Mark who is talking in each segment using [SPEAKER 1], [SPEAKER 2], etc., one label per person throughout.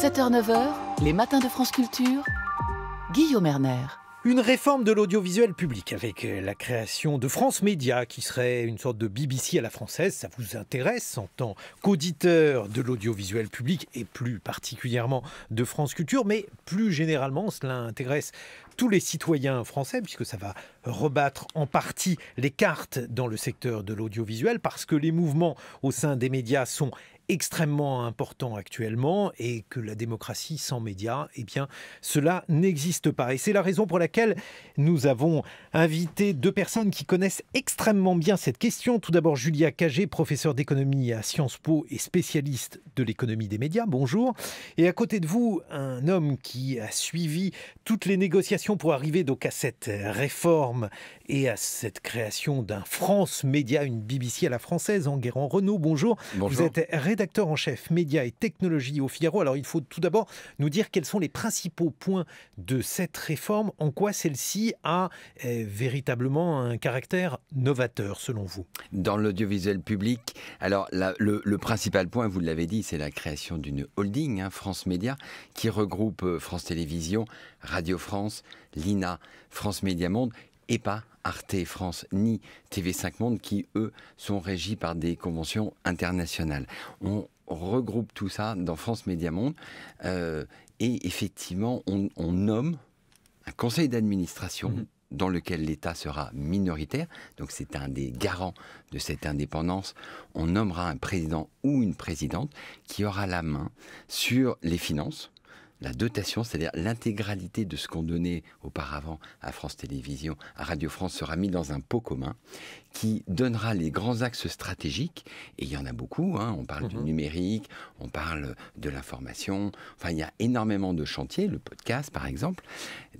[SPEAKER 1] 7h-9h, les matins de France Culture, Guillaume Erner.
[SPEAKER 2] Une réforme de l'audiovisuel public avec la création de France Média qui serait une sorte de BBC à la française. Ça vous intéresse en tant qu'auditeur de l'audiovisuel public et plus particulièrement de France Culture, mais plus généralement cela intéresse tous les citoyens français puisque ça va rebattre en partie les cartes dans le secteur de l'audiovisuel parce que les mouvements au sein des médias sont extrêmement important actuellement et que la démocratie sans médias, eh bien, cela n'existe pas. Et c'est la raison pour laquelle nous avons invité deux personnes qui connaissent extrêmement bien cette question. Tout d'abord, Julia Cagé, professeure d'économie à Sciences Po et spécialiste de l'économie des médias. Bonjour. Et à côté de vous, un homme qui a suivi toutes les négociations pour arriver donc à cette réforme et à cette création d'un France Média, une BBC à la française, Enguerrand Renaud. Bonjour.
[SPEAKER 3] Bonjour.
[SPEAKER 2] Vous êtes rédacteur en chef médias et technologies au Figaro. Alors il faut tout d'abord nous dire quels sont les principaux points de cette réforme, en quoi celle-ci a véritablement un caractère novateur selon vous.
[SPEAKER 3] Dans l'audiovisuel public, alors le principal point, vous l'avez dit, c'est la création d'une holding, France Média, qui regroupe France Télévisions, Radio France, l'INA, France Média Monde, et pas Arte France ni TV5 Monde qui, eux, sont régis par des conventions internationales. On regroupe tout ça dans France Média Monde et effectivement, on nomme un conseil d'administration dans lequel l'État sera minoritaire. Donc c'est un des garants de cette indépendance. On nommera un président ou une présidente qui aura la main sur les finances, la dotation, c'est-à-dire l'intégralité de ce qu'on donnait auparavant à France Télévisions, à Radio France, sera mis dans un pot commun qui donnera les grands axes stratégiques. Et il y en a beaucoup, on parle du numérique, on parle de l'information. Enfin, il y a énormément de chantiers, le podcast par exemple.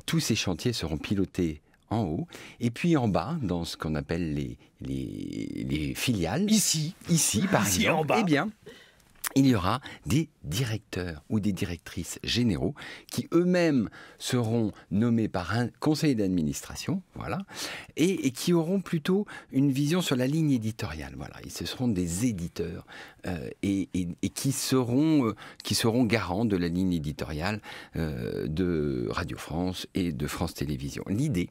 [SPEAKER 3] Tous ces chantiers seront pilotés en haut. Et puis en bas, dans ce qu'on appelle les filiales.
[SPEAKER 2] Ici
[SPEAKER 3] par exemple.
[SPEAKER 2] En bas.
[SPEAKER 3] Eh bien, il y aura des directeurs ou des directrices généraux qui eux-mêmes seront nommés par un conseil d'administration, voilà, et qui auront plutôt une vision sur la ligne éditoriale. Voilà, ce seront des éditeurs et qui seront garants de la ligne éditoriale de Radio France et de France Télévisions. L'idée,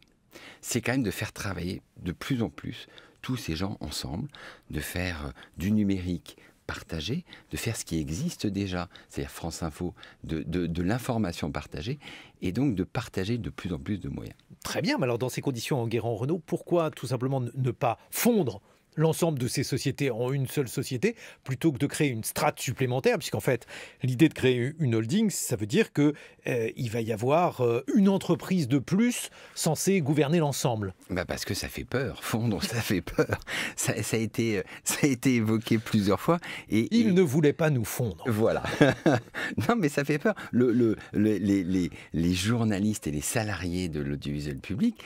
[SPEAKER 3] c'est quand même de faire travailler de plus en plus tous ces gens ensemble, de faire du numérique partagé, de faire ce qui existe déjà, c'est-à-dire France Info, de l'information partagée, et donc de partager de plus en plus de moyens.
[SPEAKER 2] Très bien, mais alors dans ces conditions, Enguerrand Renaud, pourquoi tout simplement ne pas fondre l'ensemble de ces sociétés en une seule société, plutôt que de créer une strate supplémentaire, puisqu'en fait, l'idée de créer une holding, ça veut dire qu'il va y avoir une entreprise de plus censée gouverner l'ensemble.
[SPEAKER 3] Parce que ça fait peur, fondre, ça fait peur. Ça a été évoqué plusieurs fois.
[SPEAKER 2] Il ne voulait pas nous fondre.
[SPEAKER 3] Voilà. Non, mais ça fait peur. Les journalistes et les salariés de l'audiovisuel public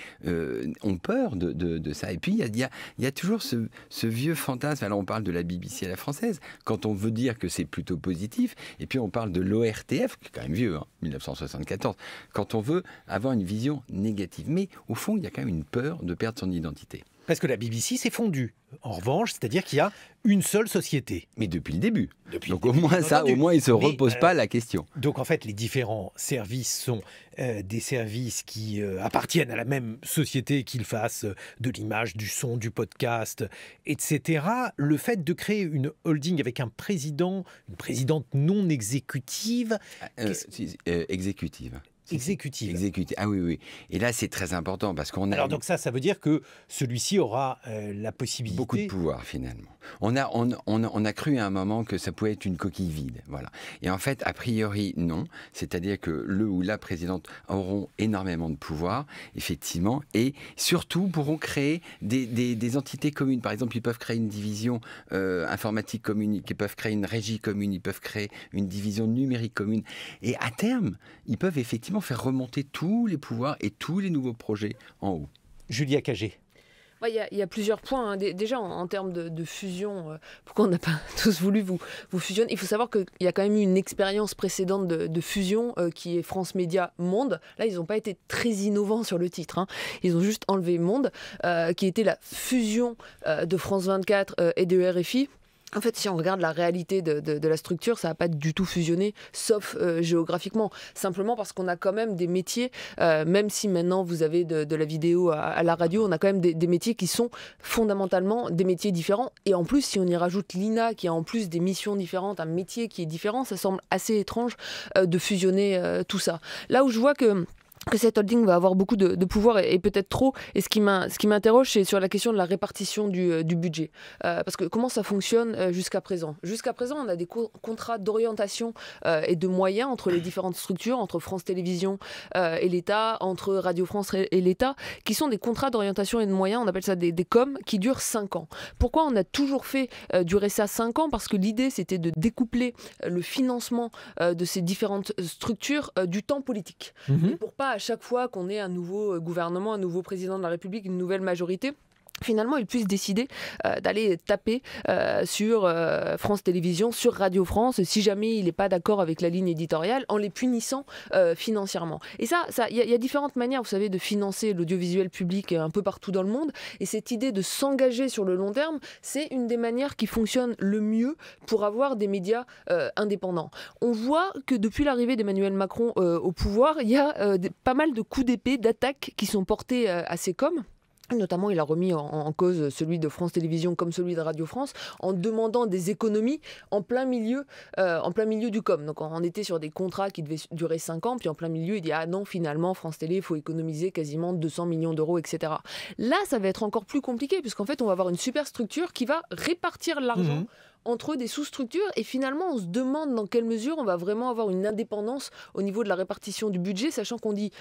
[SPEAKER 3] ont peur de ça. Et puis, il y a toujours ce vieux fantasme, alors on parle de la BBC à la française, quand on veut dire que c'est plutôt positif, et puis on parle de l'ORTF, qui est quand même vieux, 1974, quand on veut avoir une vision négative. Mais au fond, il y a quand même une peur de perdre son identité.
[SPEAKER 2] Parce que la BBC s'est fondue. En revanche, c'est-à-dire qu'il y a une seule société.
[SPEAKER 3] Mais depuis le début. Au moins, ils ne se reposent pas la question.
[SPEAKER 2] Donc en fait, les différents services sont des services qui appartiennent à la même société, qu'ils fassent de l'image, du son, du podcast, etc. Le fait de créer une holding avec un président, une présidente non exécutive...
[SPEAKER 3] Exécutive.
[SPEAKER 2] Exécutive.
[SPEAKER 3] Ah oui. Et là, c'est très important parce qu'on a...
[SPEAKER 2] Alors donc ça veut dire que celui-ci aura la possibilité...
[SPEAKER 3] Beaucoup de pouvoir, finalement. On a cru à un moment que ça pouvait être une coquille vide, voilà. Et en fait, a priori, non. C'est-à-dire que le ou la présidente auront énormément de pouvoir, effectivement, et surtout pourront créer des entités communes. Par exemple, ils peuvent créer une division informatique commune, ils peuvent créer une régie commune, ils peuvent créer une division numérique commune. Et à terme, ils peuvent effectivement faire remonter tous les pouvoirs et tous les nouveaux projets en haut.
[SPEAKER 2] Julia Cagé.
[SPEAKER 4] Il y a plusieurs points. Déjà, en termes de fusion, pourquoi on n'a pas tous voulu vous fusionner? Il faut savoir qu'il y a quand même eu une expérience précédente de fusion qui est France Média Monde. Là, ils n'ont pas été très innovants sur le titre. Ils ont juste enlevé Monde, qui était la fusion de France 24 et de RFI. En fait, si on regarde la réalité de la structure, ça n'a pas du tout fusionné, sauf géographiquement. Simplement parce qu'on a quand même des métiers, même si maintenant vous avez de la vidéo à la radio, on a quand même des métiers qui sont fondamentalement des métiers différents. Et en plus, si on y rajoute l'INA, qui a en plus des missions différentes, un métier qui est différent, ça semble assez étrange de fusionner tout ça. Là où je vois que cette holding va avoir beaucoup de pouvoir et peut-être trop. Et ce qui m'interroge, c'est sur la question de la répartition du budget. Parce que comment ça fonctionne jusqu'à présent? Jusqu'à présent, on a des contrats d'orientation et de moyens entre les différentes structures, entre France Télévisions et l'État, entre Radio France et l'État, qui sont des contrats d'orientation et de moyens, on appelle ça des COM, qui durent 5 ans. Pourquoi on a toujours fait durer ça 5 ans? Parce que l'idée, c'était de découpler le financement de ces différentes structures du temps politique. Et pour pas à chaque fois qu'on ait un nouveau gouvernement, un nouveau président de la République, une nouvelle majorité, finalement, ils puissent décider d'aller taper sur France Télévisions, sur Radio France, si jamais il n'est pas d'accord avec la ligne éditoriale, en les punissant financièrement. Et ça, il y a différentes manières, vous savez, de financer l'audiovisuel public un peu partout dans le monde. Et cette idée de s'engager sur le long terme, c'est une des manières qui fonctionne le mieux pour avoir des médias indépendants. On voit que depuis l'arrivée d'Emmanuel Macron au pouvoir, il y a pas mal de coups d'épée, d'attaques qui sont portés à ces coms. Notamment, il a remis en cause celui de France Télévisions comme celui de Radio France en demandant des économies en plein milieu du com. Donc, on était sur des contrats qui devaient durer 5 ans, puis en plein milieu, il dit « Ah non, finalement, France Télé, il faut économiser quasiment 200 millions d'euros, etc. » Là, ça va être encore plus compliqué, puisqu'en fait, on va avoir une super structure qui va répartir l'argent entre des sous-structures, et finalement, on se demande dans quelle mesure on va vraiment avoir une indépendance au niveau de la répartition du budget, sachant qu'on dit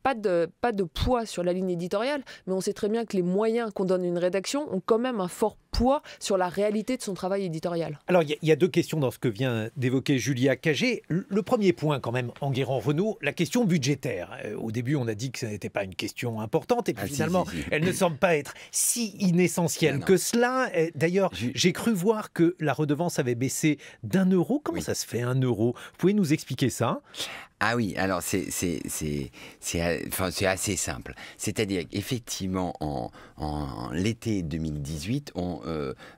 [SPEAKER 4] pas de poids sur la ligne éditoriale, mais on sait très bien que les moyens qu'on donne à une rédaction ont quand même un fort poids sur la réalité de son travail éditorial.
[SPEAKER 2] Alors, il y a 2 questions dans ce que vient d'évoquer Julia Cagé. Le premier point, quand même, Enguerrand-Renaud, la question budgétaire. Au début, on a dit que ce n'était pas une question importante, et puis finalement, si. Elle ne semble pas être si inessentielle que cela. D'ailleurs, j'ai cru voir que la redevance avait baissé d'1 euro. Comment ça se fait, 1 euro? Vous pouvez nous expliquer ça?
[SPEAKER 3] Ah oui, alors c'est assez simple. C'est-à-dire qu'effectivement, en l'été 2018,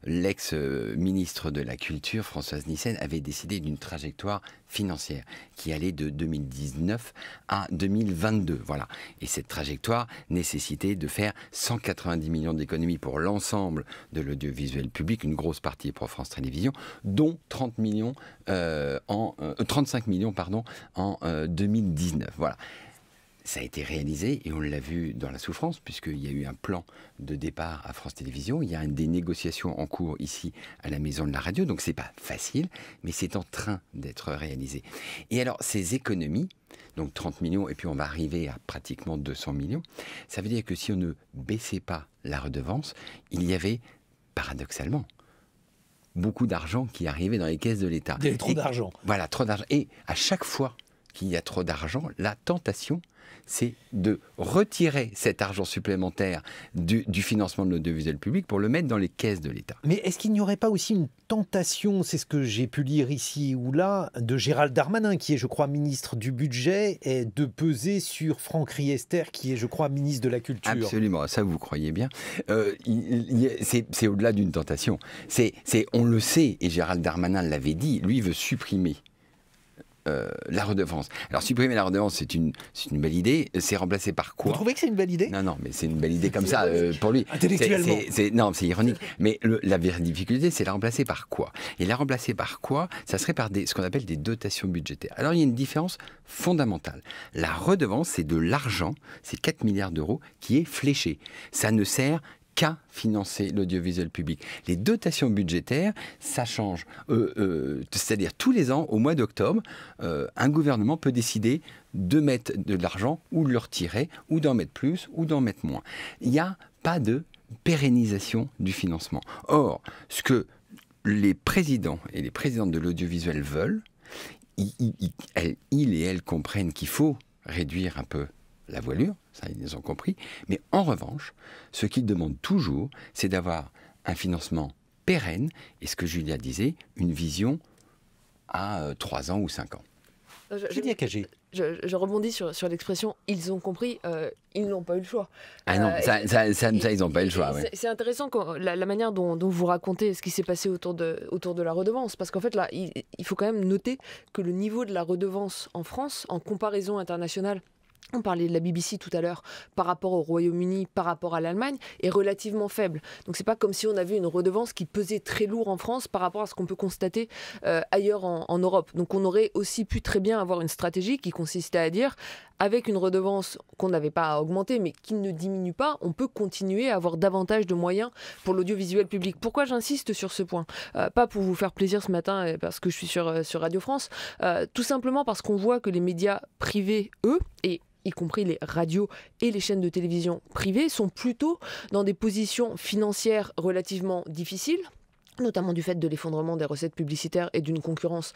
[SPEAKER 3] l'ex-ministre de la Culture, Françoise Nyssen, avait décidé d'une trajectoire financière qui allait de 2019 à 2022. Voilà. Et cette trajectoire nécessitait de faire 190 millions d'économies pour l'ensemble de l'audiovisuel public, une grosse partie pour France Télévisions, dont 35 millions en 2019. Voilà. Ça a été réalisé et on l'a vu dans la souffrance puisqu'il y a eu un plan de départ à France Télévisions. Il y a des négociations en cours ici à la Maison de la Radio. Donc c'est pas facile, mais c'est en train d'être réalisé. Et alors ces économies, donc 30 millions et puis on va arriver à pratiquement 200 millions, ça veut dire que si on ne baissait pas la redevance, il y avait paradoxalement beaucoup d'argent qui arrivait dans les caisses de l'État.
[SPEAKER 2] Il y avait trop d'argent.
[SPEAKER 3] Voilà, trop d'argent. Et à chaque fois qu'il y a trop d'argent, la tentation, c'est de retirer cet argent supplémentaire du financement de l'audiovisuel public pour le mettre dans les caisses de l'État.
[SPEAKER 2] Mais est-ce qu'il n'y aurait pas aussi une tentation, c'est ce que j'ai pu lire ici ou là, de Gérald Darmanin, qui est, je crois, ministre du Budget, et de peser sur Franck Riester, qui est, je crois, ministre de la Culture?
[SPEAKER 3] Absolument, ça vous croyez bien. C'est au-delà d'une tentation. On le sait, et Gérald Darmanin l'avait dit, lui veut supprimer la redevance. Alors supprimer la redevance, c'est une belle idée. C'est remplacé par quoi?
[SPEAKER 2] Vous trouvez que c'est une belle idée?
[SPEAKER 3] Non, mais c'est une belle idée comme ça pour lui.
[SPEAKER 2] Intellectuellement.
[SPEAKER 3] Non, c'est ironique. Mais la vraie difficulté, c'est la remplacer par quoi? Et la remplacer par quoi? Ça serait par ce qu'on appelle des dotations budgétaires. Alors il y a une différence fondamentale. La redevance, c'est de l'argent, c'est 4 milliards d'euros qui est fléché. Ça ne sert qu'à financer l'audiovisuel public. Les dotations budgétaires, ça change. C'est-à-dire tous les ans, au mois d'octobre, un gouvernement peut décider de mettre de l'argent ou de le retirer, ou d'en mettre plus, ou d'en mettre moins. Il n'y a pas de pérennisation du financement. Or, ce que les présidents et les présidentes de l'audiovisuel veulent, ils et elles comprennent qu'il faut réduire un peu la voilure, ça ils ont compris, mais en revanche, ce qu'ils demandent toujours, c'est d'avoir un financement pérenne, et ce que Julia disait, une vision à 3 ans ou 5 ans.
[SPEAKER 2] Julia Cagé.
[SPEAKER 4] Je rebondis sur l'expression « ils ont compris ils n'ont pas eu le choix ».
[SPEAKER 3] Ah non, ça ils n'ont pas eu le choix. Ouais.
[SPEAKER 4] C'est intéressant la manière dont vous racontez ce qui s'est passé autour de la redevance, parce qu'en fait, là, il faut quand même noter que le niveau de la redevance en France, en comparaison internationale, on parlait de la BBC tout à l'heure, par rapport au Royaume-Uni, par rapport à l'Allemagne, est relativement faible. Donc c'est pas comme si on avait une redevance qui pesait très lourd en France par rapport à ce qu'on peut constater ailleurs en Europe. Donc on aurait aussi pu très bien avoir une stratégie qui consistait à dire, avec une redevance qu'on n'avait pas à augmenter, mais qui ne diminue pas, on peut continuer à avoir davantage de moyens pour l'audiovisuel public. Pourquoi j'insiste sur ce point ? Pas pour vous faire plaisir ce matin, parce que je suis sur Radio France, tout simplement parce qu'on voit que les médias privés, eux, et y compris les radios et les chaînes de télévision privées, sont plutôt dans des positions financières relativement difficiles, notamment du fait de l'effondrement des recettes publicitaires et d'une concurrence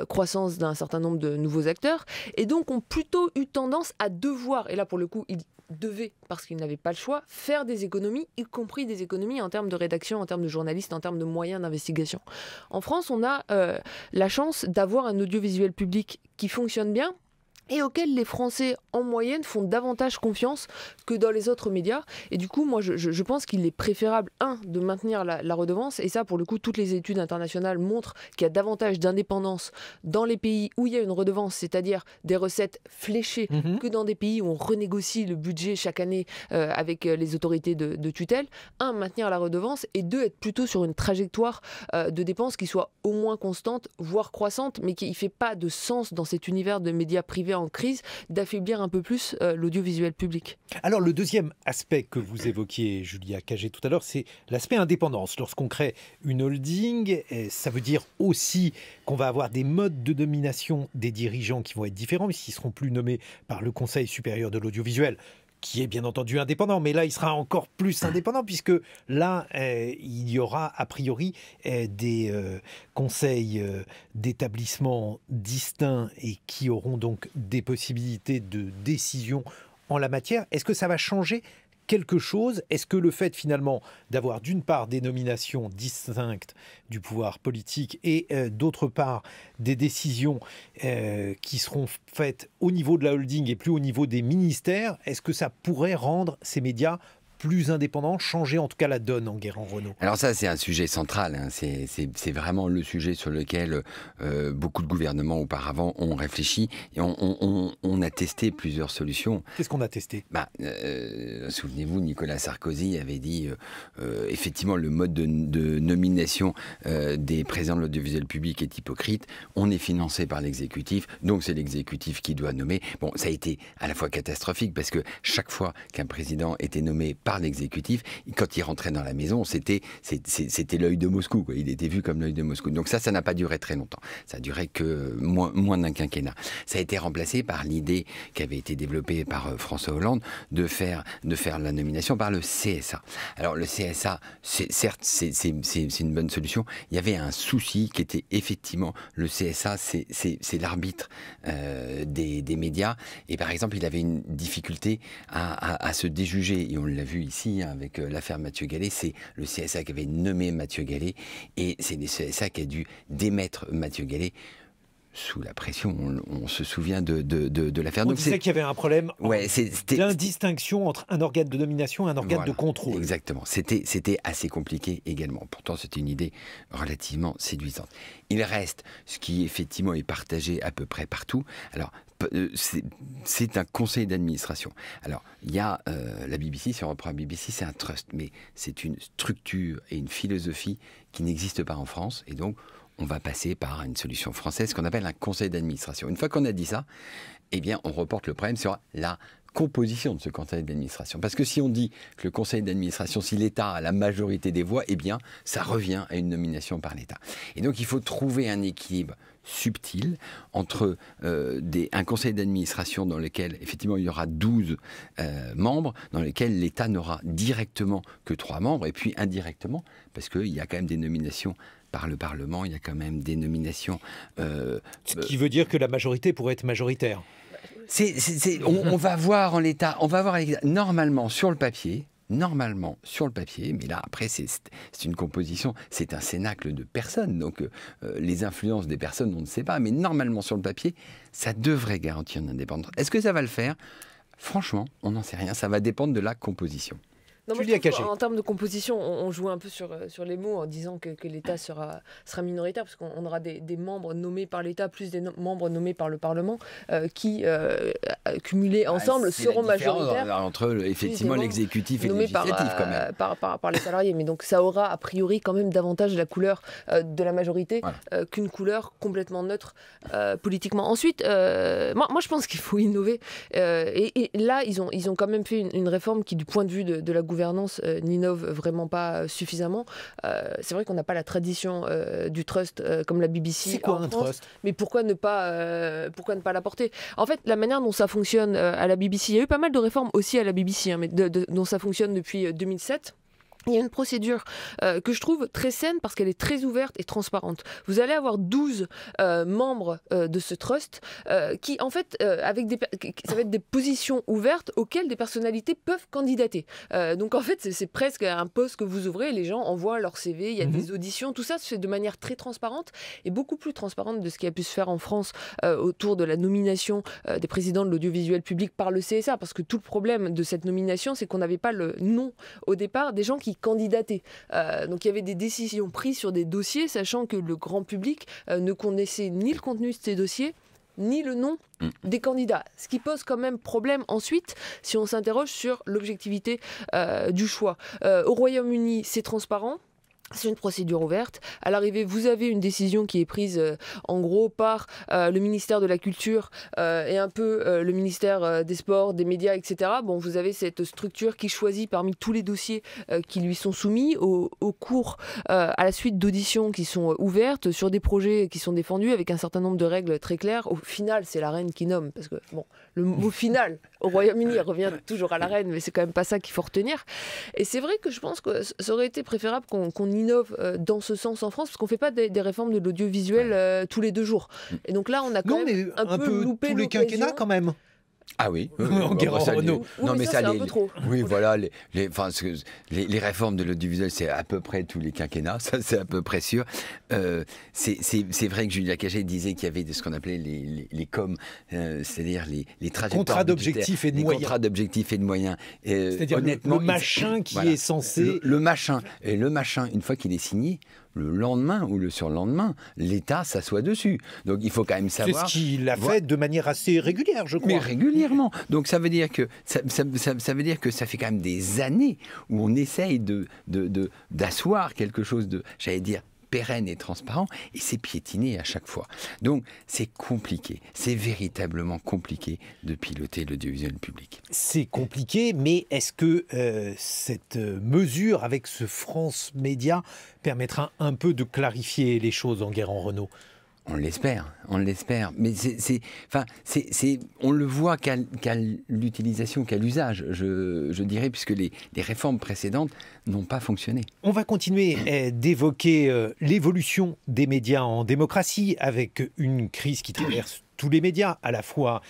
[SPEAKER 4] croissance d'un certain nombre de nouveaux acteurs, et donc ont plutôt eu tendance à devoir, et là pour le coup ils devaient, parce qu'ils n'avaient pas le choix, faire des économies, y compris des économies en termes de rédaction, en termes de journalistes, en termes de moyens d'investigation. En France, on a la chance d'avoir un audiovisuel public qui fonctionne bien, et auxquels les Français, en moyenne, font davantage confiance que dans les autres médias. Et du coup, moi, je pense qu'il est préférable, de maintenir la redevance. Et ça, pour le coup, toutes les études internationales montrent qu'il y a davantage d'indépendance dans les pays où il y a une redevance, c'est-à-dire des recettes fléchées, que dans des pays où on renégocie le budget chaque année avec les autorités de tutelle. Maintenir la redevance, et être plutôt sur une trajectoire de dépenses qui soit au moins constante, voire croissante, mais qui ne fait pas de sens dans cet univers de médias privés en crise, d'affaiblir un peu plus l'audiovisuel public.
[SPEAKER 2] Alors le deuxième aspect que vous évoquiez, Julia Cagé, tout à l'heure, c'est l'aspect indépendance. Lorsqu'on crée une holding, ça veut dire aussi qu'on va avoir des modes de nomination des dirigeants qui vont être différents, puisqu'ils ne seront plus nommés par le Conseil supérieur de l'audiovisuel, qui est bien entendu indépendant, mais là, il sera encore plus indépendant, puisque là, il y aura a priori des conseils d'établissement distincts et qui auront donc des possibilités de décision en la matière. Est-ce que ça va changer quelque chose? Est-ce que le fait finalement d'avoir d'une part des nominations distinctes du pouvoir politique et d'autre part des décisions qui seront faites au niveau de la holding et plus au niveau des ministères, est-ce que ça pourrait rendre ces médias plus indépendants, changer en tout cas la donne en Guérin-Renaud?
[SPEAKER 3] Alors ça, c'est un sujet central, hein. C'est vraiment le sujet sur lequel beaucoup de gouvernements auparavant ont réfléchi, et on a testé plusieurs solutions.
[SPEAKER 2] Qu'est-ce qu'on a testé?
[SPEAKER 3] Souvenez-vous, Nicolas Sarkozy avait dit effectivement le mode de nomination des présidents de l'audiovisuel public est hypocrite, on est financé par l'exécutif, donc c'est l'exécutif qui doit nommer. Bon, ça a été à la fois catastrophique, parce que chaque fois qu'un président était nommé par l'exécutif, quand il rentrait dans la maison, c'était l'œil de Moscou, quoi. Il était vu comme l'œil de Moscou. Donc ça n'a pas duré très longtemps. Ça a duré que moins d'un quinquennat. Ça a été remplacé par l'idée qui avait été développée par François Hollande de faire la nomination par le CSA. Alors le CSA, certes, c'est une bonne solution. Il y avait un souci qui était effectivement le CSA, c'est l'arbitre des médias. Et par exemple, il avait une difficulté à se déjuger. Et on l'a vu ici avec l'affaire Mathieu Gallet, c'est le CSA qui avait nommé Mathieu Gallet, et c'est le CSA qui a dû démettre Mathieu Gallet sous la pression. On se souvient de l'affaire.
[SPEAKER 2] On disait qu'il y avait un problème d'indistinction entre un organe de nomination et un organe de contrôle.
[SPEAKER 3] Exactement. C'était assez compliqué également. Pourtant, c'était une idée relativement séduisante. Il reste ce qui effectivement est partagé à peu près partout. Alors, c'est un conseil d'administration. Alors, il y a la BBC, si on reprend la BBC, c'est un trust, mais c'est une structure et une philosophie qui n'existe pas en France, et donc on va passer par une solution française qu'on appelle un conseil d'administration. Une fois qu'on a dit ça, eh bien, on reporte le problème sur la composition de ce conseil d'administration. Parce que si on dit que le conseil d'administration, si l'État a la majorité des voix, eh bien, ça revient à une nomination par l'État. Et donc, il faut trouver un équilibre subtil entre un conseil d'administration dans lequel, effectivement, il y aura 12 membres, dans lequel l'État n'aura directement que 3 membres, et puis indirectement, parce qu'il y a quand même des nominations par le Parlement, il y a quand même des nominations...
[SPEAKER 2] Ce qui veut dire que la majorité pourrait être majoritaire.
[SPEAKER 3] On va voir en l'état, normalement, sur le papier, normalement, sur le papier, mais là, après, c'est une composition, c'est un cénacle de personnes, donc les influences des personnes, on ne sait pas, mais normalement, sur le papier, ça devrait garantir une indépendance. Est-ce que ça va le faire? Franchement, on n'en sait rien, ça va dépendre de la composition.
[SPEAKER 4] Non, moi, je trouve en termes de composition, on joue un peu sur les mots en disant que l'État sera minoritaire, parce qu'on aura des membres nommés par l'État plus des membres nommés par le Parlement qui, cumulés ensemble, seront majoritaires.
[SPEAKER 3] Entre effectivement l'exécutif et le législatif, quand même.
[SPEAKER 4] Par les salariés. Mais donc ça aura a priori quand même davantage la couleur de la majorité qu'une couleur complètement neutre politiquement. Ensuite, moi je pense qu'il faut innover. Et là, ils ont quand même fait une réforme qui, du point de vue de la gouvernance, n'innove vraiment pas suffisamment. C'est vrai qu'on n'a pas la tradition du trust comme la BBC.
[SPEAKER 2] C'est quoi un trust?
[SPEAKER 4] Mais pourquoi ne pas l'apporter? En fait, la manière dont ça fonctionne à la BBC, il y a eu pas mal de réformes aussi à la BBC, mais dont ça fonctionne depuis 2007. Il y a une procédure que je trouve très saine parce qu'elle est très ouverte et transparente. Vous allez avoir 12 membres de ce trust qui, en fait, ça va être des positions ouvertes auxquelles des personnalités peuvent candidater. Donc, en fait, c'est presque un poste que vous ouvrez, les gens envoient leur CV, il y a des auditions, tout ça se fait de manière très transparente et beaucoup plus transparente de ce qui a pu se faire en France autour de la nomination des présidents de l'audiovisuel public par le CSA, parce que tout le problème de cette nomination, c'est qu'on n'avait pas le nom au départ des gens qui candidater. Donc il y avait des décisions prises sur des dossiers, sachant que le grand public ne connaissait ni le contenu de ces dossiers, ni le nom des candidats. Ce qui pose quand même problème ensuite, si on s'interroge sur l'objectivité du choix. Au Royaume-Uni, c'est transparent. C'est une procédure ouverte. À l'arrivée, vous avez une décision qui est prise en gros par le ministère de la Culture et un peu le ministère des Sports, des Médias, etc. Bon, vous avez cette structure qui choisit parmi tous les dossiers qui lui sont soumis au cours, à la suite d'auditions qui sont ouvertes sur des projets qui sont défendus avec un certain nombre de règles très claires. Au final, c'est la reine qui nomme, parce que bon, le mot final au Royaume-Uni revient toujours à la reine, mais c'est quand même pas ça qu'il faut retenir. Et c'est vrai que je pense que ça aurait été préférable qu'on innove dans ce sens en France, parce qu'on ne fait pas des réformes de l'audiovisuel tous les 2 jours. Et donc là, on a quand même un peu loupé
[SPEAKER 2] tous les quinquennats quand même.
[SPEAKER 3] Ah oui,
[SPEAKER 2] Renault.
[SPEAKER 3] Non, mais ça,
[SPEAKER 4] c'est un peu trop.
[SPEAKER 3] Oui, voilà, les réformes de l'audiovisuel, c'est à peu près tous les quinquennats, ça c'est à peu près sûr. C'est vrai que Julia Cagé disait qu'il y avait ce qu'on appelait les COM, c'est-à-dire les trajectoires
[SPEAKER 2] contrats d'objectifs et de moyens.
[SPEAKER 3] Les contrats d'objectifs et de moyens.
[SPEAKER 2] C'est-à-dire le machin qui est censé...
[SPEAKER 3] Le machin, une fois qu'il est signé, le lendemain ou le surlendemain, l'État s'assoit dessus. Donc il faut quand même savoir...
[SPEAKER 2] C'est ce qu'il a fait de manière assez régulière, je crois.
[SPEAKER 3] Mais régulièrement. Donc ça veut dire que ça veut dire que ça fait quand même des années où on essaye d'asseoir quelque chose de, j'allais dire, pérenne et transparent, et c'est piétiné à chaque fois. Donc c'est compliqué, c'est véritablement compliqué de piloter l'audiovisuel public.
[SPEAKER 2] C'est compliqué, mais est-ce que cette mesure avec ce France Média permettra un peu de clarifier les choses, Enguerrand-Renaud?
[SPEAKER 3] On l'espère. Mais on le voit qu'à l'utilisation, qu'à l'usage, je dirais, puisque les réformes précédentes n'ont pas fonctionné.
[SPEAKER 2] On va continuer d'évoquer l'évolution des médias en démocratie, avec une crise qui traverse tous les médias, à la fois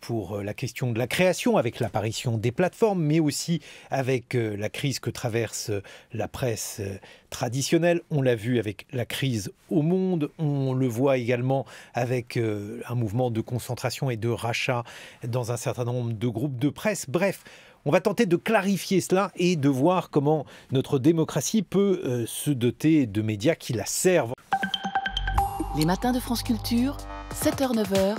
[SPEAKER 2] pour la question de la création, avec l'apparition des plateformes, mais aussi avec la crise que traverse la presse traditionnelle. On l'a vu avec la crise au Monde, on le voit également avec un mouvement de concentration et de rachat dans un certain nombre de groupes de presse. Bref, on va tenter de clarifier cela et de voir comment notre démocratie peut se doter de médias qui la servent.
[SPEAKER 1] Les matins de France Culture, 7h-9h,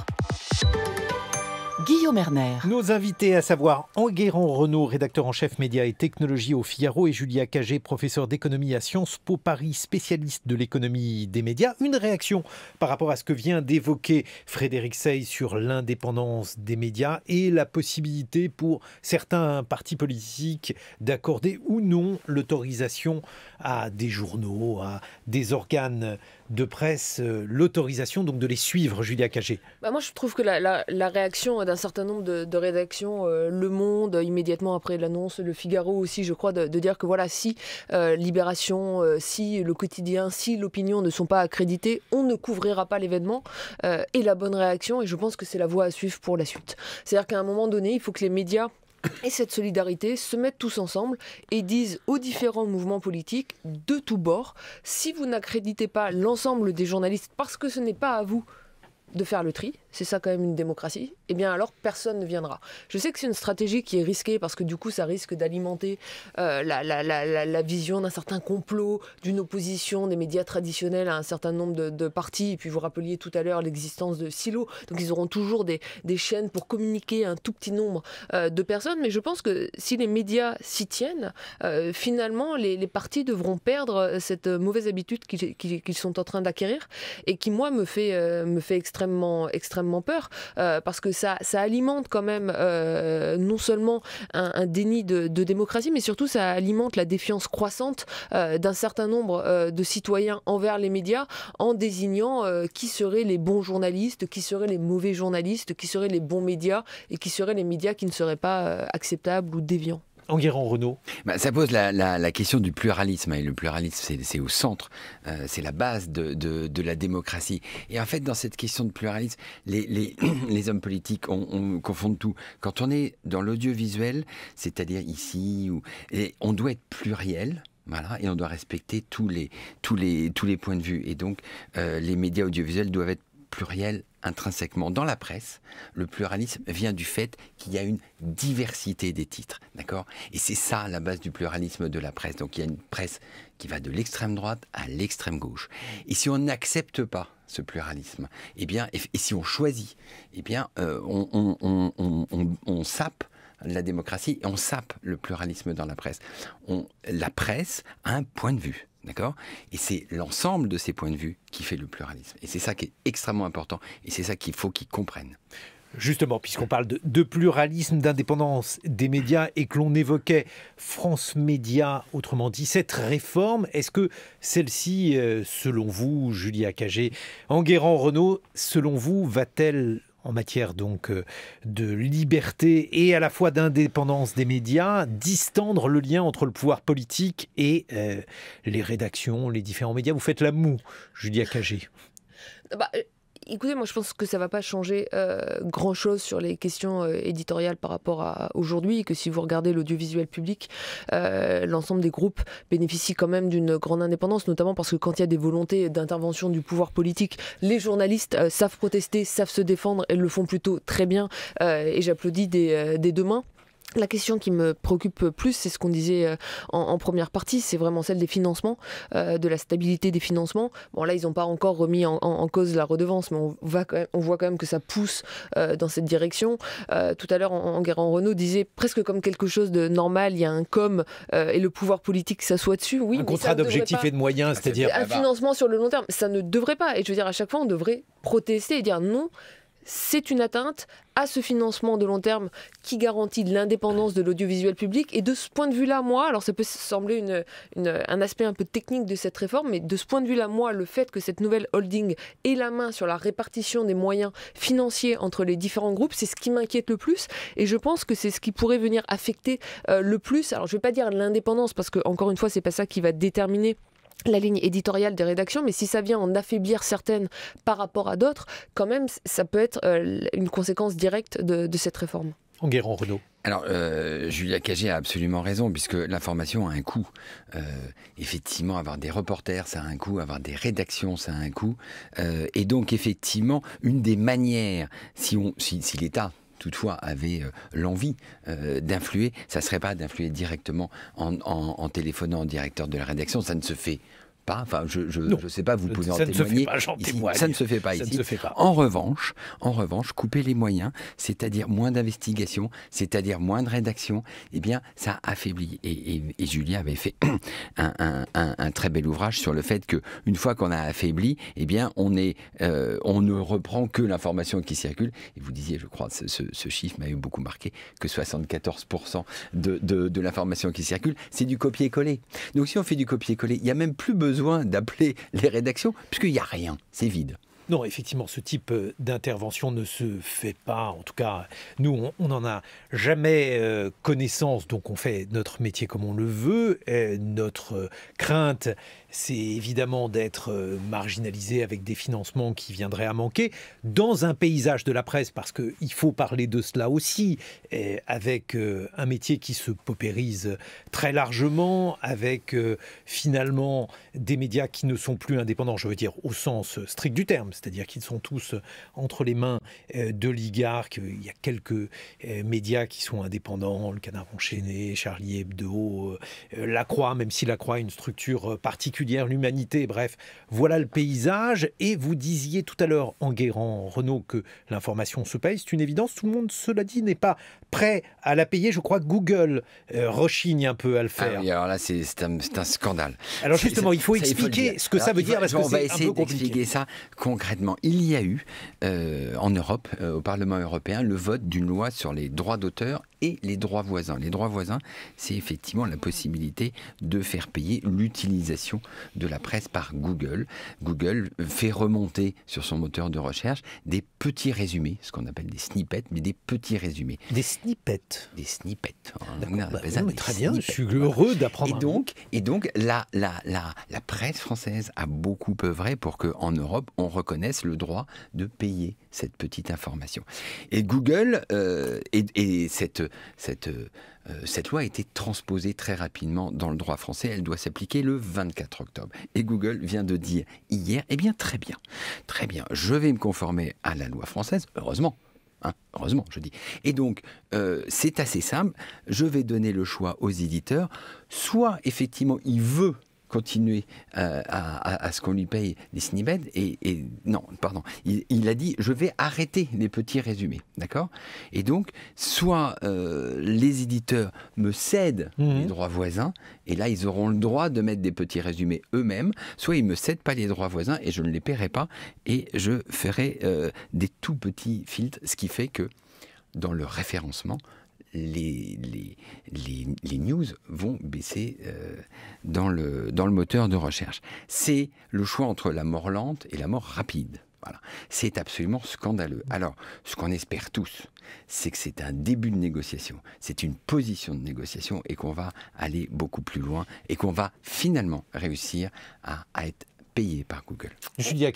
[SPEAKER 1] Guillaume Erner.
[SPEAKER 2] Nos invités, à savoir Enguerrand-Renaud, rédacteur en chef médias et technologies au Figaro, et Julia Cagé, professeure d'économie à Sciences Po Paris, spécialiste de l'économie des médias. Une réaction par rapport à ce que vient d'évoquer Frédéric Sey sur l'indépendance des médias et la possibilité pour certains partis politiques d'accorder ou non l'autorisation à des journaux, à des organes de presse, l'autorisation donc de les suivre, Julia Cagé.
[SPEAKER 4] Moi, je trouve que la réaction d'un certain nombre de rédactions, Le Monde, immédiatement après l'annonce, Le Figaro aussi, je crois, de dire que voilà, si Libération, si Le Quotidien, si l'Opinion ne sont pas accrédités, on ne couvrira pas l'événement, est la bonne réaction, et je pense que c'est la voie à suivre pour la suite. C'est-à-dire qu'à un moment donné, il faut que les médias et cette solidarité, se mettent tous ensemble et disent aux différents mouvements politiques de tous bords, si vous n'accréditez pas l'ensemble des journalistes parce que ce n'est pas à vous de faire le tri, c'est ça quand même une démocratie, eh bien alors personne ne viendra. Je sais que c'est une stratégie qui est risquée parce que du coup ça risque d'alimenter la vision d'un certain complot, d'une opposition des médias traditionnels à un certain nombre de partis. Et puis vous rappeliez tout à l'heure l'existence de silos, donc ils auront toujours des chaînes pour communiquer à un tout petit nombre de personnes. Mais je pense que si les médias s'y tiennent, finalement les partis devront perdre cette mauvaise habitude qu'ils sont en train d'acquérir et qui moi me fait extrêmement peur parce que ça alimente quand même non seulement un déni de démocratie, mais surtout ça alimente la défiance croissante d'un certain nombre de citoyens envers les médias en désignant qui seraient les bons journalistes, qui seraient les mauvais journalistes, qui seraient les bons médias et qui seraient les médias qui ne seraient pas acceptables ou déviants.
[SPEAKER 2] Enguerrand-Renaud.
[SPEAKER 3] Ça pose la question du pluralisme. Et le pluralisme, c'est au centre, c'est la base de la démocratie. Et en fait, dans cette question de pluralisme, les hommes politiques on confond tout. Quand on est dans l'audiovisuel, c'est-à-dire ici, on doit être pluriel. Voilà, et on doit respecter tous les points de vue. Et donc, les médias audiovisuels doivent être pluriels intrinsèquement. Dans la presse, le pluralisme vient du fait qu'il y a une diversité des titres, d'accord ? Et c'est ça la base du pluralisme de la presse. Donc il y a une presse qui va de l'extrême droite à l'extrême gauche. Et si on n'accepte pas ce pluralisme, eh bien, et si on choisit, eh bien, on sape la démocratie et on sape le pluralisme dans la presse. La presse a un point de vue. D'accord ? Et c'est l'ensemble de ces points de vue qui fait le pluralisme. Et c'est ça qui est extrêmement important. Et c'est ça qu'il faut qu'ils comprennent.
[SPEAKER 2] Justement, puisqu'on parle de pluralisme, d'indépendance des médias et que l'on évoquait France Média, autrement dit, cette réforme, est-ce que celle-ci, selon vous, Julia Cagé, Enguerrand-Renaud, selon vous, va-t-elle en matière donc de liberté et à la fois d'indépendance des médias, distendre le lien entre le pouvoir politique et les rédactions, les différents médias? Vous faites la moue, Julia Cagé.
[SPEAKER 4] Écoutez, moi je pense que ça ne va pas changer grand-chose sur les questions éditoriales par rapport à aujourd'hui, que si vous regardez l'audiovisuel public, l'ensemble des groupes bénéficient quand même d'une grande indépendance, notamment parce que quand il y a des volontés d'intervention du pouvoir politique, les journalistes savent protester, savent se défendre et le font plutôt très bien, et j'applaudis des deux mains. La question qui me préoccupe plus, c'est ce qu'on disait en première partie, c'est vraiment celle des financements, de la stabilité des financements. Bon là, ils n'ont pas encore remis en cause la redevance, mais on voit quand même que ça pousse dans cette direction. Tout à l'heure, Enguerrand-Renaud disait presque comme quelque chose de normal, il y a un com et le pouvoir politique s'assoit dessus. Oui,
[SPEAKER 2] un contrat d'objectifs et de moyens, c'est-à-dire...
[SPEAKER 4] Un financement sur le long terme, ça ne devrait pas. Et je veux dire, à chaque fois, on devrait protester et dire non, c'est une atteinte à ce financement de long terme qui garantit l'indépendance de l'audiovisuel public. Et de ce point de vue-là, moi, alors ça peut sembler un aspect un peu technique de cette réforme, mais de ce point de vue-là, moi, le fait que cette nouvelle holding ait la main sur la répartition des moyens financiers entre les différents groupes, c'est ce qui m'inquiète le plus. Et je pense que c'est ce qui pourrait venir affecter le plus. Alors je ne vais pas dire l'indépendance, parce que encore une fois, c'est pas ça qui va déterminer la ligne éditoriale des rédactions, mais si ça vient en affaiblir certaines par rapport à d'autres, quand même, ça peut être une conséquence directe de cette réforme.
[SPEAKER 2] Enguerrand-Renaud.
[SPEAKER 3] Alors, Julia Cagé a absolument raison, puisque l'information a un coût. Effectivement, avoir des reporters, ça a un coût. Avoir des rédactions, ça a un coût. Et donc, effectivement, une des manières, si l'État toutefois avait l'envie d'influer, ça ne serait pas d'influer directement en téléphonant au directeur de la rédaction. Ça ne se fait pas. Enfin, je ne sais pas, vous pouvez en témoigner. Ça ne se fait pas ici. En revanche, couper les moyens, c'est-à-dire moins d'investigation, c'est-à-dire moins de rédaction, eh bien, ça affaiblit. Et Julia avait fait un très bel ouvrage sur le fait qu'une fois qu'on a affaibli, eh bien, on ne reprend que l'information qui circule. Et vous disiez, je crois, ce chiffre m'avait beaucoup marqué, que 74% de l'information qui circule, c'est du copier-coller. Donc, si on fait du copier-coller, il n'y a même plus besoin d'appeler les rédactions, puisqu'il n'y a rien, c'est vide.
[SPEAKER 2] Non, effectivement, ce type d'intervention ne se fait pas. En tout cas, nous, on n'en a jamais connaissance, donc on fait notre métier comme on le veut. Notre crainte c'est évidemment d'être marginalisé avec des financements qui viendraient à manquer dans un paysage de la presse, parce qu'il faut parler de cela aussi, avec un métier qui se paupérise très largement, avec finalement des médias qui ne sont plus indépendants, je veux dire au sens strict du terme, c'est-à-dire qu'ils sont tous entre les mains d'oligarques. Il y a quelques médias qui sont indépendants, le Canard enchaîné, Charlie Hebdo, La Croix, même si La Croix a une structure particulière, l'Humanité, bref, voilà le paysage. Et vous disiez tout à l'heure, Enguerrand, Renaud, que l'information se paye, c'est une évidence, tout le monde, cela dit, n'est pas prêt à la payer. Je crois que Google rechigne un peu à le faire.
[SPEAKER 3] Ah oui, alors là, c'est un scandale.
[SPEAKER 2] Alors justement, il faut expliquer ce que ça veut dire, parce que
[SPEAKER 3] on va
[SPEAKER 2] c'est un
[SPEAKER 3] essayer
[SPEAKER 2] peu compliqué.
[SPEAKER 3] d'expliquer ça concrètement. Il y a eu, en Europe, au Parlement européen, le vote d'une loi sur les droits d'auteur et les droits voisins. Les droits voisins, c'est effectivement la possibilité de faire payer l'utilisation de la presse par Google. Google fait remonter sur son moteur de recherche des petits résumés, ce qu'on appelle des snippets, mais des petits résumés.
[SPEAKER 2] Des snippets.
[SPEAKER 3] Des snippets.
[SPEAKER 2] Très bien, je suis heureux d'apprendre.
[SPEAKER 3] Et donc la presse française a beaucoup œuvré pour qu'en Europe, on reconnaisse le droit de payer cette petite information. Et Google, cette loi a été transposée très rapidement dans le droit français. Elle doit s'appliquer le 24 octobre. Et Google vient de dire hier, eh bien très bien, je vais me conformer à la loi française, heureusement. Heureusement, je dis. Et donc, c'est assez simple. Je vais donner le choix aux éditeurs. Soit, effectivement, il veut continuer à ce qu'on lui paye des snippets. Il a dit, je vais arrêter les petits résumés. D'accord ? Et donc, soit les éditeurs me cèdent les droits voisins, et là, ils auront le droit de mettre des petits résumés eux-mêmes, soit ils ne me cèdent pas les droits voisins, et je ne les paierai pas, et je ferai des tout petits filtres, ce qui fait que, dans le référencement, les news vont baisser dans le moteur de recherche. C'est le choix entre la mort lente et la mort rapide. Voilà. C'est absolument scandaleux. Alors, ce qu'on espère tous, c'est que c'est un début de négociation, c'est une position de négociation et qu'on va aller beaucoup plus loin et qu'on va finalement réussir à être payé par Google.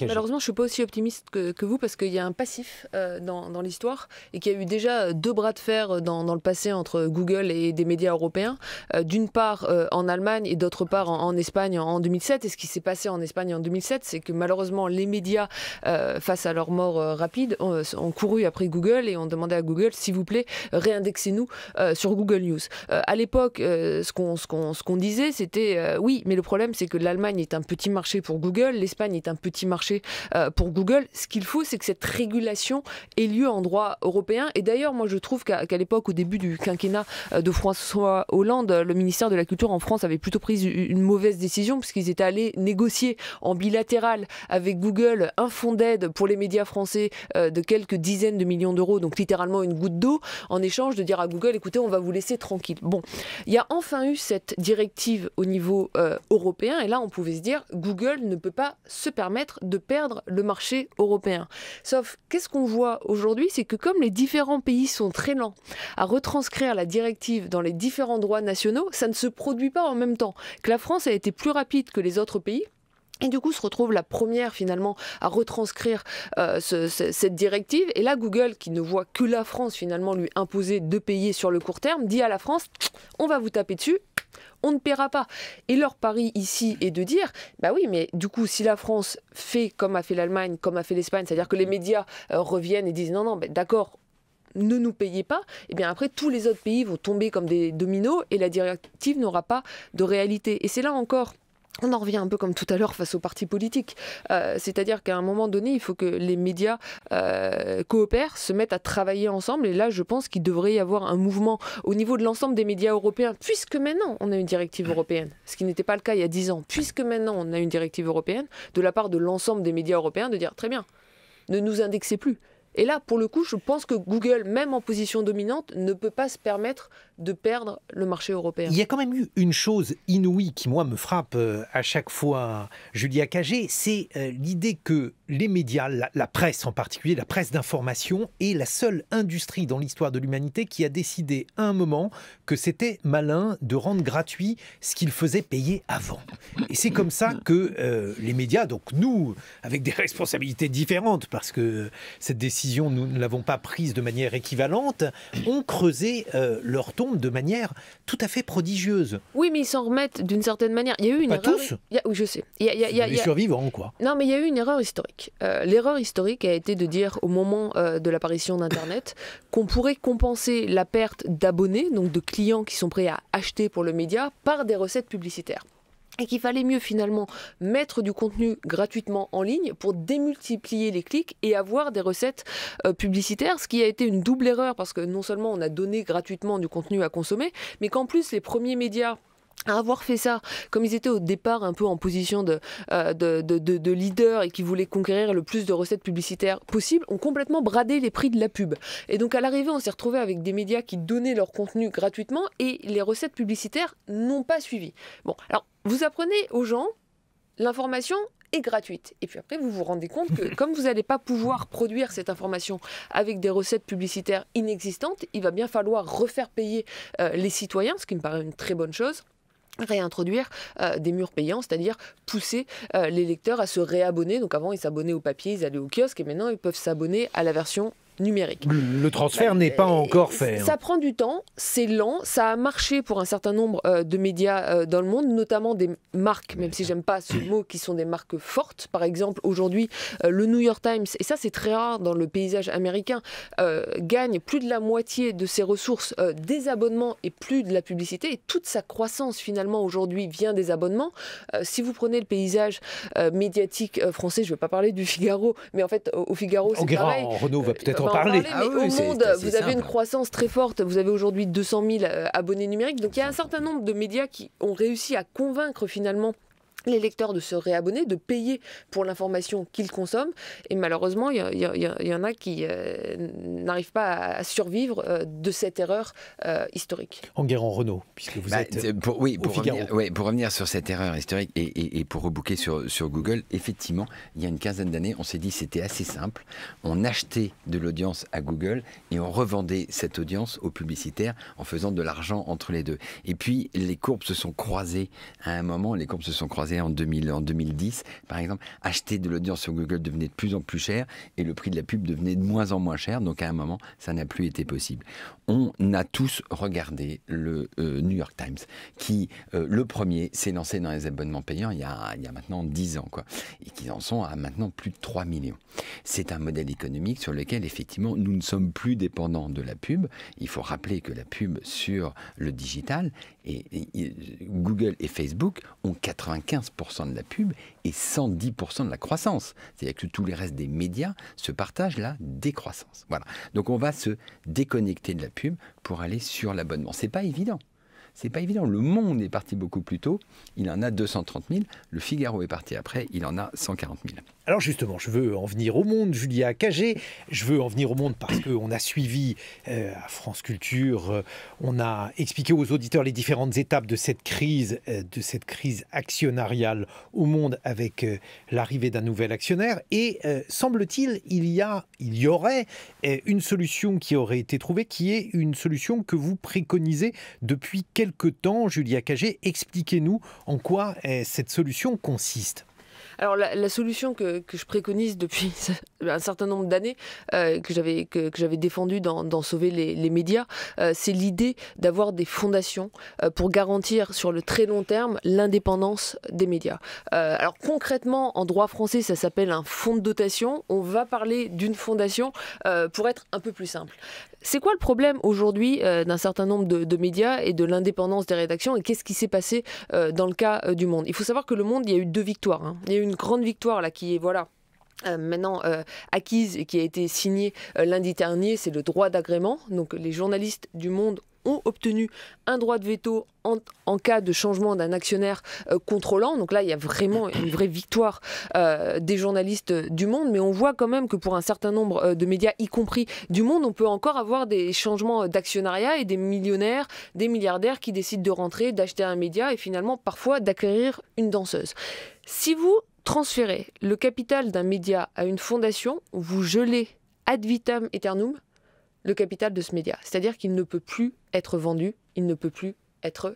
[SPEAKER 4] Malheureusement, je ne suis pas aussi optimiste que vous, parce qu'il y a un passif dans l'histoire, et qu'il y a eu déjà deux bras de fer dans le passé entre Google et des médias européens, d'une part en Allemagne et d'autre part en Espagne en 2007. Et ce qui s'est passé en Espagne en 2007, c'est que malheureusement les médias, face à leur mort rapide, ont couru après Google et ont demandé à Google, s'il vous plaît, réindexez-nous sur Google News. À l'époque, ce qu'on disait, c'était oui, mais le problème, c'est que l'Allemagne est un petit marché pour Google, l'Espagne est un petit marché pour Google. Ce qu'il faut, c'est que cette régulation ait lieu en droit européen. Et d'ailleurs, moi, je trouve qu'à l'époque, au début du quinquennat de François Hollande, le ministère de la Culture en France avait plutôt pris une mauvaise décision, puisqu'ils étaient allés négocier en bilatéral avec Google un fonds d'aide pour les médias français de quelques dizaines de millions d'euros, donc littéralement une goutte d'eau, en échange de dire à Google, écoutez, on va vous laisser tranquille. Bon, il y a enfin eu cette directive au niveau européen, et là, on pouvait se dire, Google ne peut pas se permettre de perdre le marché européen. Sauf, qu'est-ce qu'on voit aujourd'hui, c'est que comme les différents pays sont très lents à retranscrire la directive dans les différents droits nationaux, ça ne se produit pas en même temps. Que la France a été plus rapide que les autres pays, et du coup se retrouve la première finalement à retranscrire cette directive. Et là, Google, qui ne voit que la France finalement lui imposer de payer sur le court terme, dit à la France, on va vous taper dessus, on ne paiera pas. Et leur pari ici est de dire, bah oui, mais du coup, si la France fait comme a fait l'Allemagne, comme a fait l'Espagne, c'est-à-dire que les médias reviennent et disent non, ben d'accord, ne nous payez pas, et bien après, tous les autres pays vont tomber comme des dominos et la directive n'aura pas de réalité. Et c'est là encore... On en revient un peu comme tout à l'heure face aux partis politiques. C'est-à-dire qu'à un moment donné, il faut que les médias coopèrent, se mettent à travailler ensemble. Et là, je pense qu'il devrait y avoir un mouvement au niveau de l'ensemble des médias européens, puisque maintenant, on a une directive européenne, ce qui n'était pas le cas il y a 10 ans. Puisque maintenant, on a une directive européenne, de la part de l'ensemble des médias européens, de dire, très bien, ne nous indexez plus. Et là, pour le coup, je pense que Google, même en position dominante, ne peut pas se permettre de perdre le marché européen.
[SPEAKER 2] Il y a quand même eu une chose inouïe qui, moi, me frappe à chaque fois, Julia Cagé, c'est l'idée que les médias, la presse en particulier, la presse d'information, est la seule industrie dans l'histoire de l'humanité qui a décidé à un moment que c'était malin de rendre gratuit ce qu'ils faisaient payer avant. Et c'est comme ça que les médias, donc nous, avec des responsabilités différentes, parce que cette décision, nous ne l'avons pas prise de manière équivalente, ont creusé leur tombe de manière tout à fait prodigieuse.
[SPEAKER 4] Oui, mais ils s'en remettent d'une certaine manière. Il y a eu une
[SPEAKER 2] pas
[SPEAKER 4] erreur.
[SPEAKER 2] tous.
[SPEAKER 4] Oui, je sais.
[SPEAKER 2] Les survivants, quoi.
[SPEAKER 4] Non, mais il y a eu une erreur historique. L'erreur historique a été de dire au moment de l'apparition d'Internet qu'on pourrait compenser la perte d'abonnés, donc de clients qui sont prêts à acheter pour le média, par des recettes publicitaires. Et qu'il fallait mieux finalement mettre du contenu gratuitement en ligne pour démultiplier les clics et avoir des recettes publicitaires, ce qui a été une double erreur parce que non seulement on a donné gratuitement du contenu à consommer, mais qu'en plus les premiers médias à avoir fait ça, comme ils étaient au départ un peu en position de leader et qui voulaient conquérir le plus de recettes publicitaires possible, ont complètement bradé les prix de la pub. Et donc à l'arrivée, on s'est retrouvé avec des médias qui donnaient leur contenu gratuitement et les recettes publicitaires n'ont pas suivi. Bon, alors vous apprenez aux gens, l'information est gratuite. Et puis après, vous vous rendez compte que comme vous n'allez pas pouvoir produire cette information avec des recettes publicitaires inexistantes, il va bien falloir refaire payer les citoyens, ce qui me paraît une très bonne chose. Réintroduire des murs payants, c'est-à-dire pousser les lecteurs à se réabonner. Donc avant, ils s'abonnaient au papier, ils allaient au kiosque, et maintenant, ils peuvent s'abonner à la version numérique.
[SPEAKER 2] Le transfert n'est pas encore fait.
[SPEAKER 4] Ça prend du temps, c'est lent, ça a marché pour un certain nombre de médias dans le monde, notamment des marques, même si j'aime pas ce mot, qui sont des marques fortes. Par exemple, aujourd'hui, le New York Times, et ça c'est très rare dans le paysage américain, gagne plus de la moitié de ses ressources des abonnements et plus de la publicité, et toute sa croissance finalement aujourd'hui vient des abonnements. Si vous prenez le paysage médiatique français, je ne vais pas parler du Figaro, mais en fait au Figaro c'est pareil.
[SPEAKER 2] Renaud va peut-être en parler.
[SPEAKER 4] Mais au monde, vous avez une croissance très forte. Vous avez aujourd'hui 200 000 abonnés numériques. Donc il y a un certain nombre de médias qui ont réussi à convaincre finalement les lecteurs de se réabonner, de payer pour l'information qu'ils consomment. Et malheureusement, il y en a qui n'arrivent pas à survivre de cette erreur historique.
[SPEAKER 2] Enguerrand Renaud, puisque vous êtes
[SPEAKER 3] pour revenir sur cette erreur historique et pour reboucler sur Google, effectivement, il y a une quinzaine d'années, on s'est dit que c'était assez simple. On achetait de l'audience à Google et on revendait cette audience aux publicitaires en faisant de l'argent entre les deux. Et puis, les courbes se sont croisées à un moment, en 2010, par exemple, acheter de l'audience sur Google devenait de plus en plus cher et le prix de la pub devenait de moins en moins cher. Donc à un moment, ça n'a plus été possible. On a tous regardé le New York Times qui, le premier, s'est lancé dans les abonnements payants il y a maintenant 10 ans, quoi, et qui en sont à maintenant plus de 3 millions. C'est un modèle économique sur lequel, effectivement, nous ne sommes plus dépendants de la pub. Il faut rappeler que la pub sur le digital, et Google et Facebook ont 95% de la pub et 110% de la croissance. C'est-à-dire que tous les restes des médias se partagent la décroissance. Voilà. Donc on va se déconnecter de la pub pour aller sur l'abonnement. C'est pas évident. C'est pas évident. Le Monde est parti beaucoup plus tôt. Il en a 230 000. Le Figaro est parti après. Il en a 140 000.
[SPEAKER 2] Alors justement, je veux en venir au Monde, Julia Cagé. Je veux en venir au Monde parce qu'on a suivi à France Culture, on a expliqué aux auditeurs les différentes étapes de cette crise actionnariale au Monde avec l'arrivée d'un nouvel actionnaire. Et semble-t-il, il y aurait une solution qui aurait été trouvée, qui est une solution que vous préconisez depuis quelque temps. Julia Cagé, expliquez-nous en quoi cette solution consiste.
[SPEAKER 4] Alors la solution que je préconise depuis un certain nombre d'années, que j'avais défendue dans Sauver les médias, c'est l'idée d'avoir des fondations pour garantir sur le très long terme l'indépendance des médias. Alors concrètement, en droit français, ça s'appelle un fonds de dotation. On va parler d'une fondation pour être un peu plus simple. C'est quoi le problème aujourd'hui d'un certain nombre de médias et de l'indépendance des rédactions, et qu'est-ce qui s'est passé dans le cas du Monde? Il faut savoir que le Monde, il y a eu 2 victoires. Hein. Il y a eu une grande victoire là qui est maintenant acquise et qui a été signée lundi dernier, c'est le droit d'agrément. Donc les journalistes du Monde ont obtenu un droit de veto en cas de changement d'un actionnaire contrôlant. Donc là, il y a vraiment une vraie victoire des journalistes du Monde, mais on voit quand même que pour un certain nombre de médias, y compris du Monde, on peut encore avoir des changements d'actionnariat et des millionnaires, des milliardaires qui décident de rentrer, d'acheter un média et finalement parfois d'acquérir une danseuse. Si vous transférez le capital d'un média à une fondation, vous gelez ad vitam aeternum le capital de ce média. C'est-à-dire qu'il ne peut plus être vendu, il ne peut plus être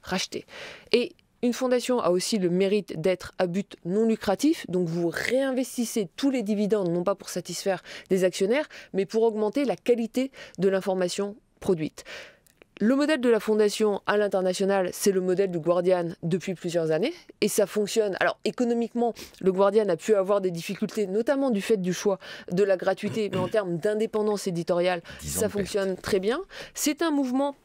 [SPEAKER 4] racheté. Et une fondation a aussi le mérite d'être à but non lucratif, donc vous réinvestissez tous les dividendes, non pas pour satisfaire des actionnaires, mais pour augmenter la qualité de l'information produite. Le modèle de la fondation à l'international, c'est le modèle du Guardian depuis plusieurs années et ça fonctionne. Alors économiquement, le Guardian a pu avoir des difficultés, notamment du fait du choix de la gratuité, mais en termes d'indépendance éditoriale, ça fonctionne très bien. C'est un mouvement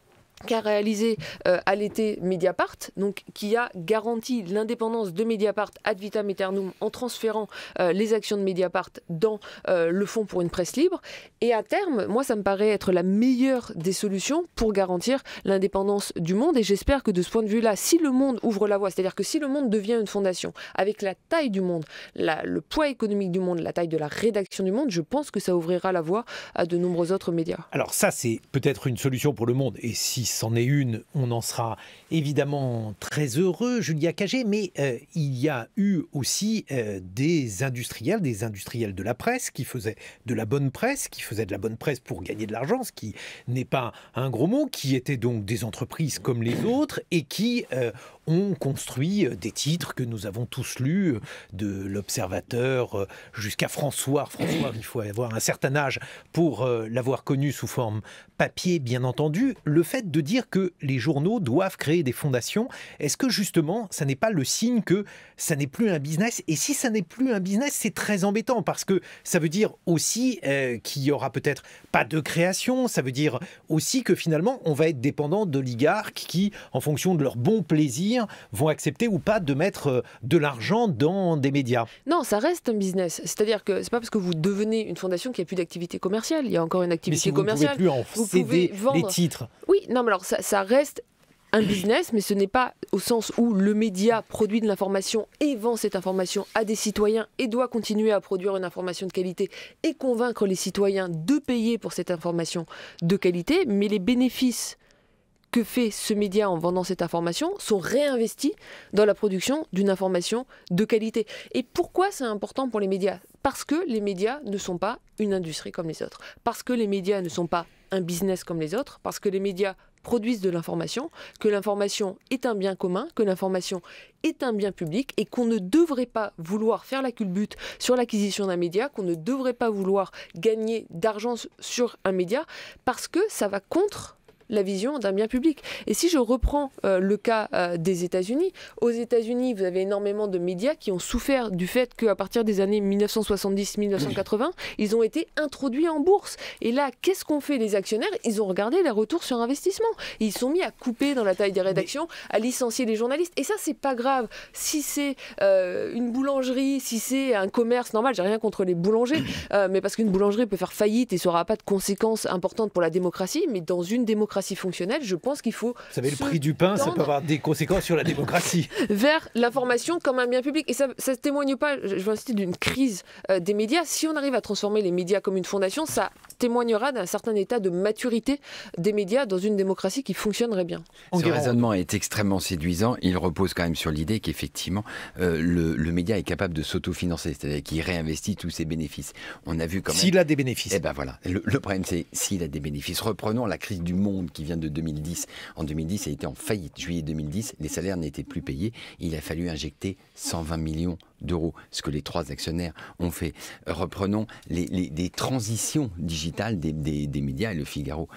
[SPEAKER 4] qu'a réalisé à l'été Mediapart, donc qui a garanti l'indépendance de Mediapart ad vitam aeternum en transférant les actions de Mediapart dans le fonds pour une presse libre. Et à terme, moi, ça me paraît être la meilleure des solutions pour garantir l'indépendance du Monde. Et j'espère que de ce point de vue-là, si le Monde ouvre la voie, c'est-à-dire que si le Monde devient une fondation avec la taille du Monde, le poids économique du Monde, la taille de la rédaction du Monde, je pense que ça ouvrira la voie à de nombreux autres médias.
[SPEAKER 2] Alors ça, c'est peut-être une solution pour le Monde. Et si c'en est une, on en sera évidemment très heureux, Julia Cagé, mais il y a eu aussi des industriels de la presse qui faisaient de la bonne presse, pour gagner de l'argent, ce qui n'est pas un gros mot, qui étaient donc des entreprises comme les autres et qui ont construit des titres que nous avons tous lus, de l'Observateur jusqu'à François. Il faut avoir un certain âge pour l'avoir connu sous forme papier, bien entendu. Le fait de dire que les journaux doivent créer des fondations, est-ce que justement, ça n'est pas le signe que ça n'est plus un business? Et si ça n'est plus un business, c'est très embêtant parce que ça veut dire aussi qu'il y aura peut-être pas de création, ça veut dire aussi que finalement, on va être dépendant d'oligarques qui, en fonction de leur bon plaisir, vont accepter ou pas de mettre de l'argent dans des médias.
[SPEAKER 4] Non, ça reste un business. C'est-à-dire que c'est pas parce que vous devenez une fondation qu'il n'y a plus d'activité commerciale. Il y a encore une activité commerciale.
[SPEAKER 2] Mais si vous ne pouvez plus en céder les titres.
[SPEAKER 4] Oui, non, mais alors ça reste un business, mais ce n'est pas au sens où le média produit de l'information et vend cette information à des citoyens et doit continuer à produire une information de qualité et convaincre les citoyens de payer pour cette information de qualité, mais les bénéfices que fait ce média en vendant cette information sont réinvestis dans la production d'une information de qualité. Et pourquoi c'est important pour les médias? Parce que les médias ne sont pas une industrie comme les autres. Parce que les médias ne sont pas un business comme les autres. Parce que les médias produisent de l'information, que l'information est un bien commun, que l'information est un bien public et qu'on ne devrait pas vouloir faire la culbute sur l'acquisition d'un média, qu'on ne devrait pas vouloir gagner d'argent sur un média parce que ça va contre la vision d'un bien public. Et si je reprends le cas des États-Unis, aux États-Unis, vous avez énormément de médias qui ont souffert du fait qu'à partir des années 1970-1980, ils ont été introduits en bourse. Et là, qu'est-ce qu'ont fait les actionnaires? Ils ont regardé les retours sur investissement. Ils sont mis à couper dans la taille des rédactions, à licencier les journalistes. Et ça, c'est pas grave. Si c'est une boulangerie, si c'est un commerce normal, j'ai rien contre les boulangers, mais parce qu'une boulangerie peut faire faillite et ça n'aura pas de conséquences importantes pour la démocratie, mais dans une démocratie fonctionnelle, je pense qu'il faut...
[SPEAKER 2] Vous savez, le prix du pain, ça peut avoir des conséquences sur la démocratie.
[SPEAKER 4] Vers l'information comme un bien public. Et ça ne témoigne pas, je veux insister, d'une crise des médias. Si on arrive à transformer les médias comme une fondation, ça témoignera d'un certain état de maturité des médias dans une démocratie qui fonctionnerait bien.
[SPEAKER 3] Ce raisonnement est extrêmement séduisant. Il repose quand même sur l'idée qu'effectivement, le média est capable de s'autofinancer, c'est-à-dire qu'il réinvestit tous ses bénéfices. On a vu quand même...
[SPEAKER 2] S'il a des bénéfices.
[SPEAKER 3] Eh ben voilà. Le problème, c'est s'il a des bénéfices. Reprenons la crise du Monde qui vient de 2010. En 2010, ça a été en faillite. Juillet 2010, les salaires n'étaient plus payés. Il a fallu injecter 120 millions d'euros, ce que les trois actionnaires ont fait. Reprenons des transitions digitales des médias. Et le Figaro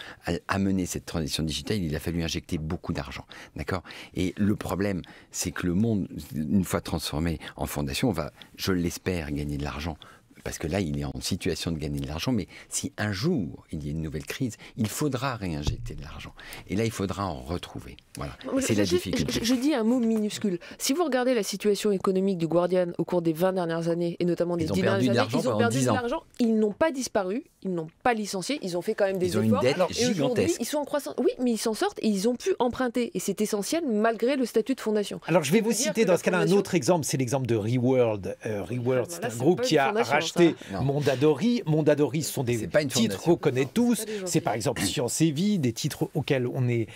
[SPEAKER 3] a mené cette transition digitale. Il a fallu injecter beaucoup d'argent. D'accord ? Et le problème, c'est que le Monde, une fois transformé en fondation, va, je l'espère, gagner de l'argent parce que là, il est en situation de gagner de l'argent, mais si un jour il y a une nouvelle crise, il faudra réinjecter de l'argent. Et là, il faudra en retrouver. Voilà. C'est la difficulté.
[SPEAKER 4] Je dis un mot minuscule. Si vous regardez la situation économique du Guardian au cours des 20 dernières années, et notamment des 10 dernières années, ils ont perdu de l'argent, ils n'ont pas disparu, ils n'ont pas licencié, ils ont fait quand même des efforts.
[SPEAKER 3] Ils ont une dette
[SPEAKER 4] et
[SPEAKER 3] gigantesque.
[SPEAKER 4] Ils sont en croissance. Oui, mais ils s'en sortent et ils ont pu emprunter. Et c'est essentiel malgré le statut de fondation.
[SPEAKER 2] Alors je vais vous citer dans ce cas-là un autre exemple, c'est l'exemple de Reworld. Reworld, c'est un groupe qui a racheté Mondadori. Mondadori, ce sont des titres qu'on connaît tous. C'est par exemple Science et Vie, des titres auxquels on est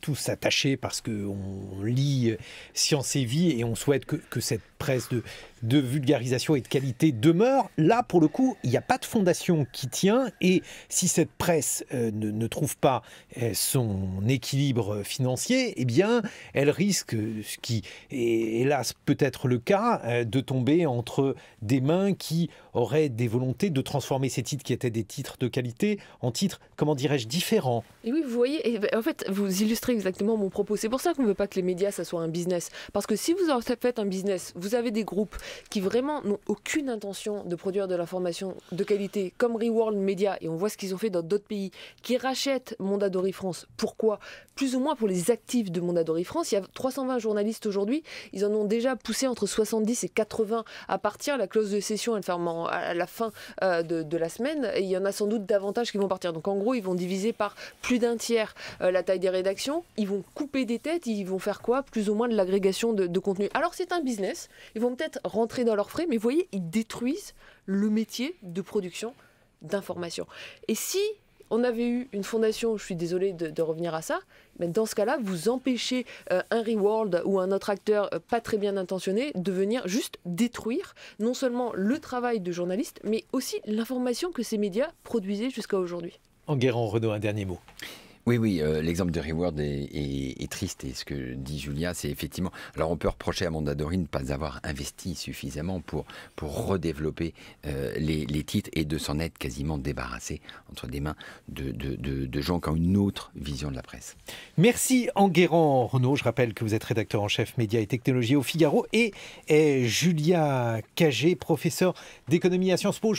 [SPEAKER 2] tous attachés parce qu'on lit Science et Vie et on souhaite que cette presse de vulgarisation et de qualité demeure. Là, pour le coup, il n'y a pas de fondation qui tient et si cette presse ne trouve pas son équilibre financier, eh bien, elle risque, ce qui est hélas peut-être le cas, de tomber entre des mains qui auraient des volontés de transformer ces titres qui étaient des titres de qualité en titres, comment dirais-je, différents.
[SPEAKER 4] Et oui, vous voyez, en fait, vous illustrez exactement mon propos. C'est pour ça qu'on ne veut pas que les médias, ça soit un business. Parce que si vous en faites un business, vous avez des groupes qui vraiment n'ont aucune intention de produire de l'information de qualité, comme Reworld Media, et on voit ce qu'ils ont fait dans d'autres pays, qui rachètent Mondadori France. Pourquoi ? Plus ou moins pour les actifs de Mondadori France. Il y a 320 journalistes aujourd'hui, ils en ont déjà poussé entre 70 et 80 à partir. La clause de cession, elle ferme à la fin de la semaine, et il y en a sans doute davantage qui vont partir. Donc en gros, ils vont diviser par plus d'un tiers la taille des rédactions, ils vont couper des têtes, ils vont faire quoi ? Plus ou moins de l'agrégation de contenu. Alors c'est un business, ils vont peut-être rentrer dans leurs frais, mais vous voyez, ils détruisent le métier de production d'information. Et si on avait eu une fondation, je suis désolée de revenir à ça, mais dans ce cas-là, vous empêchez un Reworld ou un autre acteur pas très bien intentionné de venir juste détruire non seulement le travail de journaliste, mais aussi l'information que ces médias produisaient jusqu'à aujourd'hui.
[SPEAKER 2] Enguerrand, Renaud, un dernier mot.
[SPEAKER 3] Oui, l'exemple de Reworld est triste et ce que dit Julia, c'est effectivement... Alors on peut reprocher à Mondadori de ne pas avoir investi suffisamment pour redévelopper les titres et de s'en être quasiment débarrassé entre des mains de gens qui ont une autre vision de la presse.
[SPEAKER 2] Merci Enguerrand, Renaud. Je rappelle que vous êtes rédacteur en chef médias et technologies au Figaro et Julia Cagé, professeure d'économie à Sciences Po.